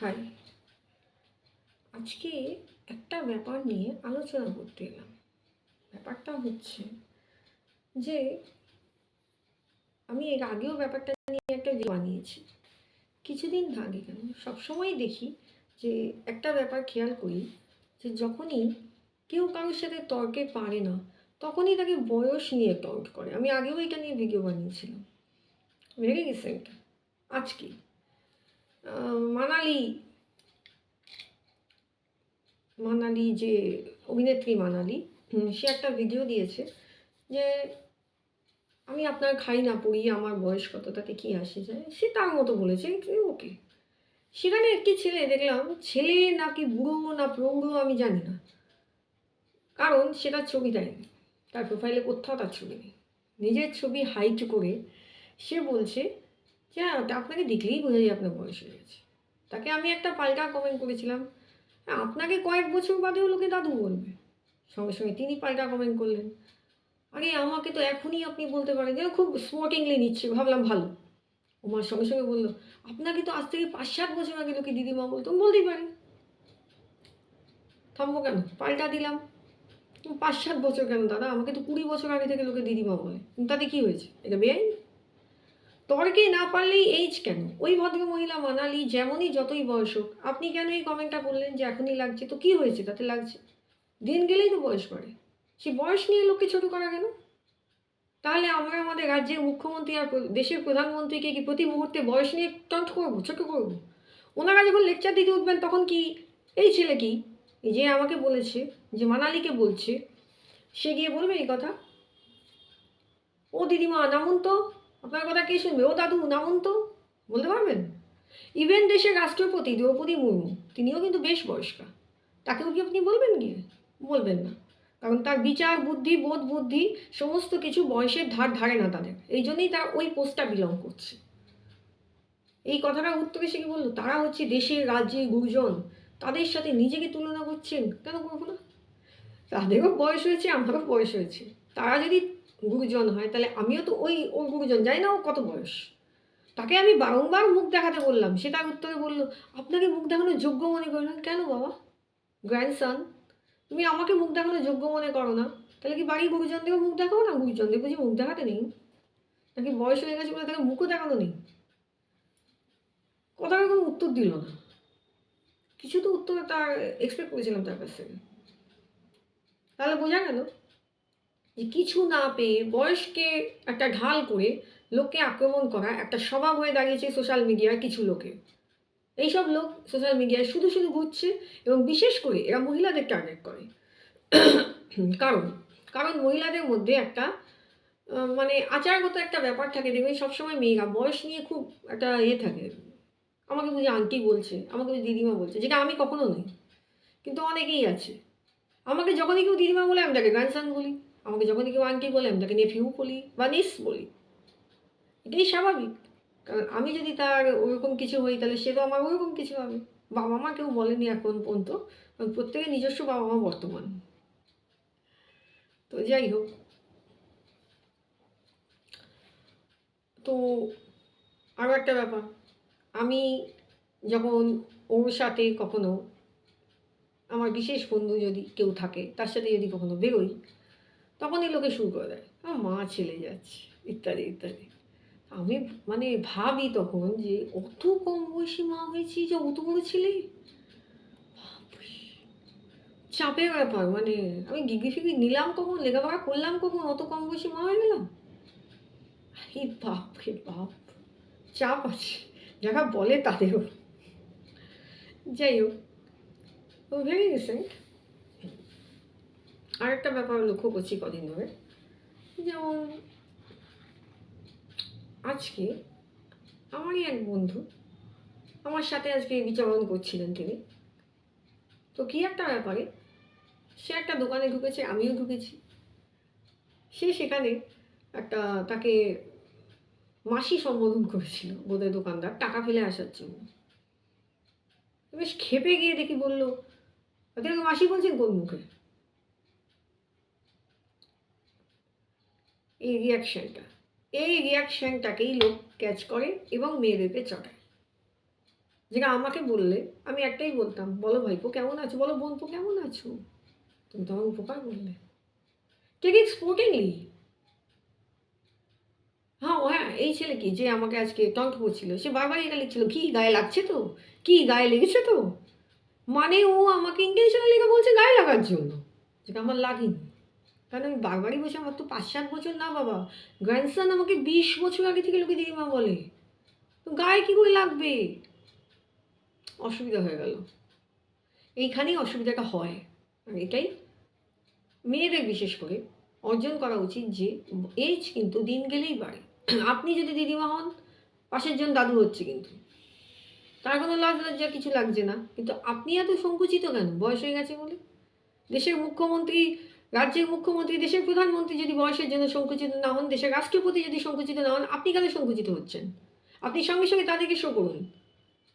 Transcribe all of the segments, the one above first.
High, আজকে একটা ব্যাপার নিয়ে আলোচনা করতে এলাম। ব্যাপারটা হচ্ছে যে আমি এর আগেও ব্যাপারটা নিয়ে একটা ভিডিও বানিয়েছি। কিছুদিন আগে কেন সবসময় দেখি যে একটা ব্যাপার খেয়াল করি যে যখনই কেউ কারোর সাথে তর্কে পারে না তখনই তাকে বয়স নিয়ে তর্ক করে। আমি আগেও এটা নিয়ে ভিডিও বানিয়েছিলাম। ভেরি রিসেন্ট আজকে মানালি মানালি যে অভিনেত্রী মানালি, সে একটা ভিডিও দিয়েছে যে আমি আপনার খাই না পড়ি, আমার বয়স কত তাতে কী আসে যায়, সে তার মতো বলেছে। ওকে, সেখানে একটি ছেলে দেখলাম, ছেলে নাকি বুড়ো না প্রৌঢ় আমি জানি না, কারণ সেটা ছবি দেয়নি, তার প্রোফাইলে কোথাও তার ছবি নেই। নিজের ছবি হাইট করে সে বলছে যে হ্যাঁ, আপনাকে দেখলেই বোঝা যায় আপনার বয়স হয়ে গেছে। তাকে আমি একটা পাল্টা কমেন্ট করেছিলাম, হ্যাঁ আপনাকে কয়েক বছর বাদেও লোকে দাদু বলবে। সঙ্গে সঙ্গে তিনি পাল্টা কমেন্ট করলেন, আরে আমাকে তো এখনই আপনি বলতে পারেন, যেন খুব স্পোর্টিংলি নিচ্ছে। ভাবলাম ভালো। ওমার সঙ্গে সঙ্গে বললো, আপনাকে তো আজ থেকে 5-7 বছর আগে লোকে দিদিমা বলতো। বলতেই পারে, থামবো কেন, পাল্টা দিলাম। 5-7 বছর কেন দাদা, আমাকে তো 20 বছর আগে থেকে লোকে দিদিমা বলে। তাতে কী হয়েছে, এটা বেআইন? তর্কে না পারলেই এইজ কেন? ওই ভদ্র মহিলা মানালি যেমনই যতই বয়স হোক, আপনি কেন এই কমেন্টটা করলেন যে এখনই লাগছে? তো কী হয়েছে তাতে লাগছে? দিন গেলেই তো বয়স বাড়ে। সেই বয়স নিয়ে লোককে ছোটো করা কেন? তাহলে আমরা আমাদের রাজ্যের মুখ্যমন্ত্রী আর দেশের প্রধানমন্ত্রীকে কি প্রতি মুহূর্তে বয়স নিয়ে টন্ট করবো, ছোট করবো? ওনারা যখন লেকচার দিতে উঠবেন তখন কি এই ছেলে কি, এই যে আমাকে বলেছে, যে মানালিকে বলছে, সে গিয়ে বলবে এই কথা? ও দিদিমা নামুন তো, আপনার কথা কে শুনবে? ও দাদু নামুন তো, বলতে পারবেন? ইভেন দেশের রাষ্ট্রপতি দ্রৌপদী মুর্মু, তিনিও কিন্তু বেশ বয়স্কা, তাকেও কি আপনি বলবেন গিয়ে? বলবেন না, কারণ তার বিচার বুদ্ধি, বোধ বুদ্ধি সমস্ত কিছু বয়সের ধার ধারে না তাদের, এই জন্যই তারা ওই পোস্টটা বিলং করছে। এই কথাটা উত্তরে সে কি বললো, তারা হচ্ছে দেশের রাজ্যের গুরুজন, তাদের সাথে নিজেকে তুলনা করছেন। কেন করবো না? তাদেরও বয়স হয়েছে, আমারও বয়স হয়েছে। তারা যদি গুরুজন হয় তাহলে আমিও তো ওই গুরুজন, জানি না ও কত বয়স। তাকে আমি বারংবার মুখ দেখাতে বললাম, সে তার উত্তরে বললো, আপনাকে মুখ দেখানোর যোগ্য মনে করলেন কেন বাবা? গ্র্যান্ডসন, তুমি আমাকে মুখ দেখানোর যোগ্য মনে করো না, তাহলে কি বাড়ির গুরুজনদেরও মুখ দেখাও না? গুরুজনদের বুঝি মুখ দেখাতে নেই? নাকি বয়স হয়ে গেছে বলে তাকে মুখও দেখানো নেই? কথার কোনো উত্তর দিল না। কিছু তো উত্তর তার এক্সপেক্ট করেছিলাম তার কাছ থেকে। তাহলে বোঝা গেল যে কিছু না পেয়ে বয়সকে একটা ঢাল করে লোককে আক্রমণ করা একটা স্বভাব হয়ে দাঁড়িয়েছে সোশ্যাল মিডিয়ার কিছু লোকে। এইসব লোক সোশ্যাল মিডিয়ায় শুধু শুধু ঘুরছে, এবং বিশেষ করে এরা মহিলাদের টার্গেট করে। কারণ কারণ মহিলাদের মধ্যে একটা মানে আচারগত একটা ব্যাপার থাকে, দেখবেন সবসময় মেয়েরা বয়স নিয়ে খুব একটা থাকে। আমাকে বুঝি আন্টি বলছে, আমাকে বুঝি দিদিমা বলছে, যেটা আমি কখনো নই, কিন্তু অনেকেই আছে। আমাকে যখনই কেউ দিদিমা বলে আমি তাকে গ্র্যান্ডসন বলি, আমাকে যখনই কেউ আন্টি বলে আমি তাকে নেফিউ বলি বা নিস বলি। এটাই স্বাভাবিক, কারণ আমি যদি তার ওরকম কিছু হই তাহলে সে তো আমার ওরকম কিছু হবে। বাবা মা কেউ বলেনি এখন পর্যন্ত, কারণ প্রত্যেকের নিজস্ব বাবা মা বর্তমান। তো যাই হোক, তো আরও একটা ব্যাপার, আমি যখন ওর সাথে কখনো আমার বিশেষ বন্ধু যদি কেউ থাকে তার সাথে যদি কখনো বেরোই, তখনই লোকে শুরু করে দেয় আমার মা ছেলে যাচ্ছে ইত্যাদি ইত্যাদি। আমি মানে ভাবি তখন যে অত কম বয়সী মা হয়েছি যে অত বড় ছেলে, চাপের ব্যাপার। মানে আমি ডিগ্রি ফিগ্রি নিলাম কখন, লেখাপড়া করলাম কখন, অত কম বয়সী মা হয়ে গেলাম? হে বাপ হে বাপ, চাপ আছে যারা বলে তাদেরও। যাই হোক, ভেরি রিসেন্ট আর একটা ব্যাপার লক্ষ্য করছি কদিন ধরে, যেমন আজকে আমারই এক বন্ধু আমার সাথে আজকে বিচরণ করছিলেন তিনি। তো কী একটা ব্যাপারে সে একটা দোকানে ঢুকেছে, আমিও ঢুকেছি। সে সেখানে একটা তাকে মাসি সম্বোধন করেছিল বোধহয় দোকানদার, টাকা ফেলে আসার জন্য। বেশ খেপে গিয়ে দেখি বললো, তাদেরকে মাসি বলছেন কোন মুখে? এই রিয়াকশানটাকেই লোক ক্যাচ করে এবং মেয়েদেরকে চটায়। যেটা আমাকে বললে আমি একটাই বলতাম, বলো ভাইপো কেমন আছো, বলো বোনপো কেমন আছো, তুমি তো আমার উপকার করলে। Take it sportingly. হ্যাঁ ও হ্যাঁ, এই ছেলে কি যে আমাকে আজকে টন্ট করছিল, সে বারবার এটা লিখছিল কি গায়ে লাগছে তো, কি গায়ে লেগেছে তো, মানে ও আমাকে ইন্টেনশনালি এটা বলছে গায়ে লাগার জন্য, যেটা আমার লাগেনি। কারণ আমি বারবারই বসে, আমার তো 5-7 বছর না বাবা, গ্র্যান্ডসন আমাকে 20 বছর আগে থেকে লোকে দিদিমা বলে, তো গায়ে কী করে লাগবে। অসুবিধা হয়ে গেল, এইখানেই অসুবিধাটা হয়। আর এটাই মেয়েদের বিশেষ করে অর্জন করা উচিত, যে এজ কিন্তু দিন গেলেই বাড়ে। আপনি যদি দিদিমা হন, পাশের জন দাদু হচ্ছে, কিন্তু তার কোনো লাজ লজ্জা কিছু লাগছে না, কিন্তু আপনি এত সংকুচিত কেন, বয়স হয়ে গেছে বলে? দেশের মুখ্যমন্ত্রী, রাজ্যের মুখ্যমন্ত্রী, দেশের প্রধানমন্ত্রী যদি বয়সের জন্য সংকুচিত না হন, দেশের রাষ্ট্রপতি যদি সংকুচিত না হন, আপনি কেন সংকুচিত হচ্ছেন? আপনি সঙ্গে সঙ্গে তাদেরকে শো করুন।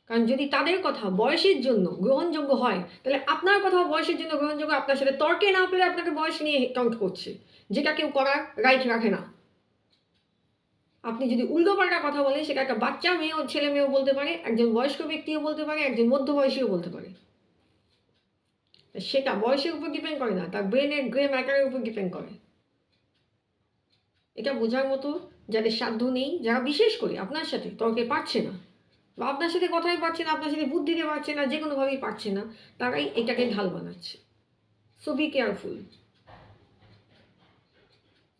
কারণ যদি তাদের কথা বয়সের জন্য গ্রহণযোগ্য হয়, তাহলে আপনার কথা বয়সের জন্য গ্রহণযোগ্য, আপনার সাথে তর্কে না পেরে আপনাকে বয়স নিয়ে কাউন্ট করছে, যেটা কেউ করার রাইট রাখে না। আপনি যদি উল্টোপাল্টা কথা বলেন, সেটা একটা বাচ্চা মেয়েও, ছেলে মেয়েও বলতে পারে, একজন বয়স্ক ব্যক্তিও বলতে পারে, একজন মধ্যবয়সীও বলতে পারে। সেটা বয়সের উপর ডিপেন্ড করে না, তার ব্রেনের গ্রে ম্যাটারের উপর ডিপেন্ড করে। এটা বোঝার মতো যাদের সাধ্য নেই, যারা বিশেষ করে আপনার সাথে তর্কে পারছে না, বা আপনার সাথে কথাই পারছে না, আপনার সাথে বুদ্ধি দিতে পারছে না, যে কোনোভাবেই পারছে না, তারাই এটাকে ঢাল বানাচ্ছে। So be careful,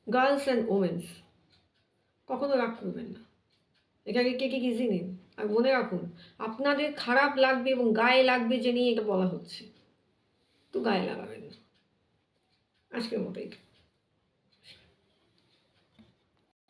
girls and women's, কখনো রাগ করবেন না, এটাকে কে কে ইজি নিন। আর মনে রাখুন, আপনাদের খারাপ লাগবে এবং গায়ে লাগবে জেনেই এটা বলা হচ্ছে, তো গায়ে লাগাবেন না। আজকের মতো